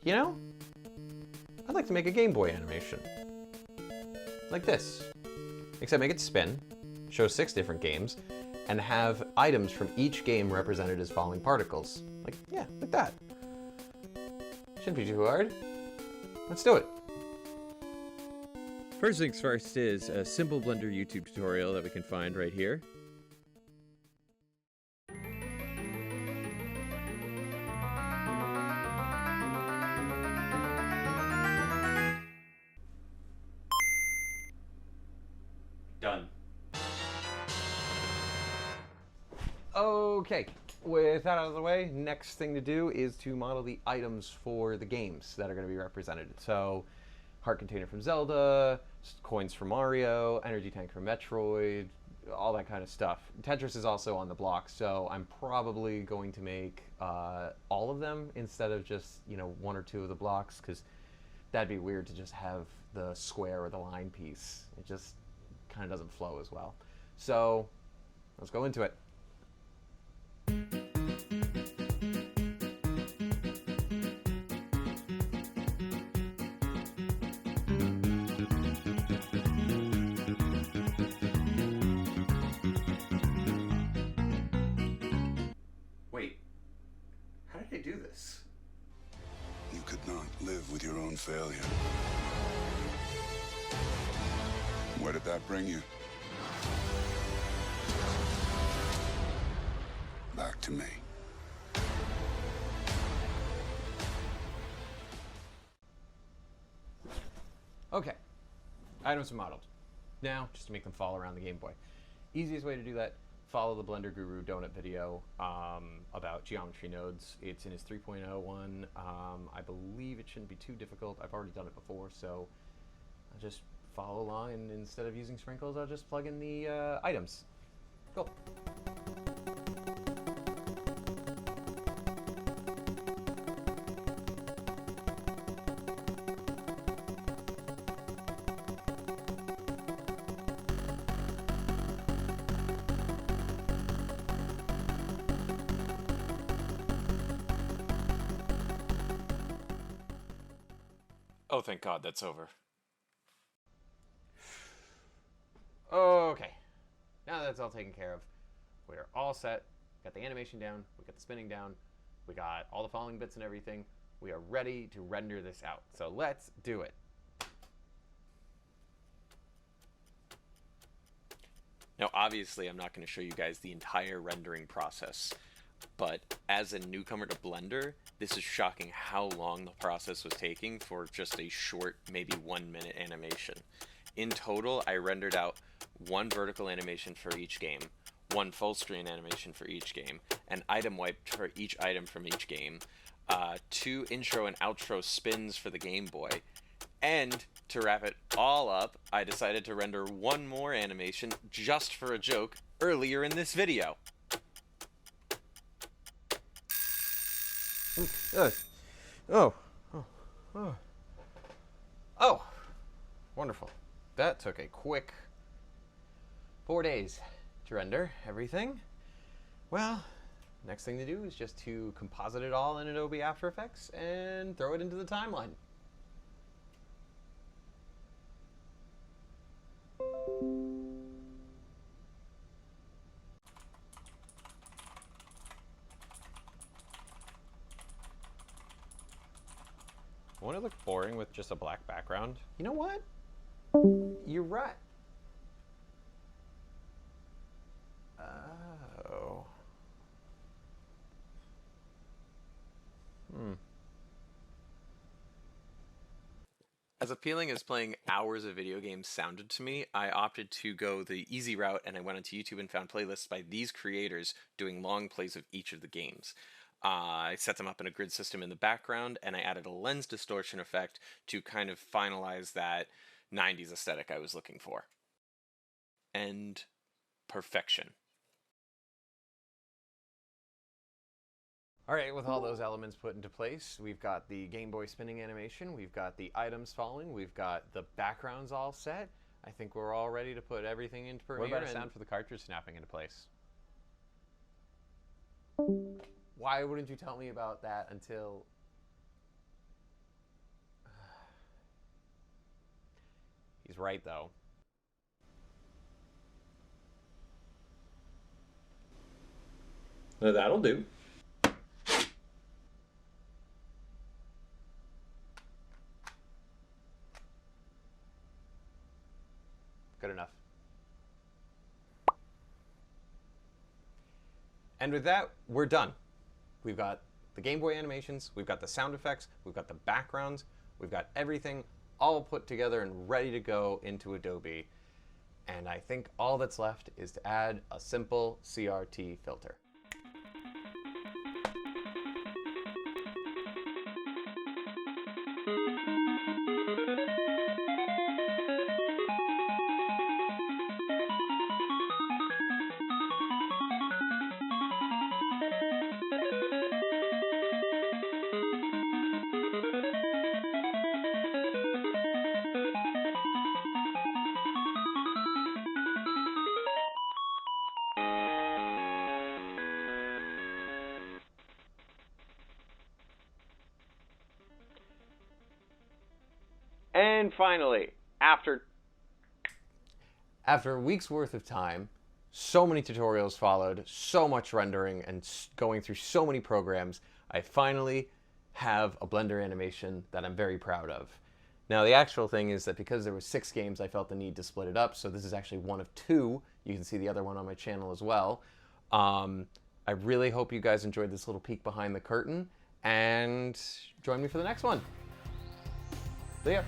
you know, I'd like to make a Game Boy animation. Like this. Except make it spin, show 6 different games, and have items from each game represented as falling particles. Like, yeah, like that. Shouldn't be too hard. Let's do it. First things first is a simple Blender YouTube tutorial that we can find right here. Done. Okay, with that out of the way, next thing to do is to model the items for the games that are going to be represented. So, heart container from Zelda, coins from Mario, energy tank from Metroid, all that kind of stuff. Tetris is also on the block, so I'm probably going to make all of them instead of just, you know, 1 or 2 of the blocks, because that'd be weird to just have the square or the line piece. It just kind of doesn't flow as well. So let's go into it. Wait, how did I do this? You could not live with your own failure. Where did that bring you? Back to me. Okay, items are modeled. Now, just to make them fall around the Game Boy. Easiest way to do that, follow the Blender Guru Donut video about geometry nodes. It's in his 3.0 one. I believe it shouldn't be too difficult. I've already done it before, so I'll just follow along, and instead of using sprinkles, I'll just plug in the items. Cool. Oh, thank God, that's over. Okay, now that that's all taken care of, we're all set. Got the animation down, we got the spinning down, we got all the falling bits and everything. We are ready to render this out. So let's do it. Now, obviously, I'm not going to show you guys the entire rendering process, but as a newcomer to Blender, this is shocking how long the process was taking for just a short, maybe 1-minute animation. In total, I rendered out 1 vertical animation for each game, 1 full screen animation for each game, an item wipe for each item from each game, 2 intro and outro spins for the Game Boy, and to wrap it all up, I decided to render 1 more animation just for a joke earlier in this video. Oh, wonderful. That took a quick 4 days to render everything. Well, next thing to do is just to composite it all in Adobe After Effects and throw it into the timeline. Won't it look boring with just a black background? You know what? You're right. Oh. As appealing as playing hours of video games sounded to me, I opted to go the easy route, and I went onto YouTube and found playlists by these creators doing long plays of each of the games. I set them up in a grid system in the background, and I added a lens distortion effect to kind of finalize that 90s aesthetic I was looking for. And perfection. All right, with all those elements put into place, we've got the Game Boy spinning animation, we've got the items falling, we've got the backgrounds all set. I think we're all ready to put everything into Premiere. What about a sound for the cartridge snapping into place? Why wouldn't you tell me about that until... He's right, though. That'll do. Good enough. And with that, we're done. We've got the Game Boy animations, we've got the sound effects, we've got the backgrounds, we've got everything all put together and ready to go into Adobe. And I think all that's left is to add a simple CRT filter. And finally, after a week's worth of time, so many tutorials followed, so much rendering, and going through so many programs, I finally have a Blender animation that I'm very proud of. Now, the actual thing is that because there were 6 games, I felt the need to split it up, so this is actually one of 2. You can see the other one on my channel as well. I really hope you guys enjoyed this little peek behind the curtain, and join me for the next one. See ya.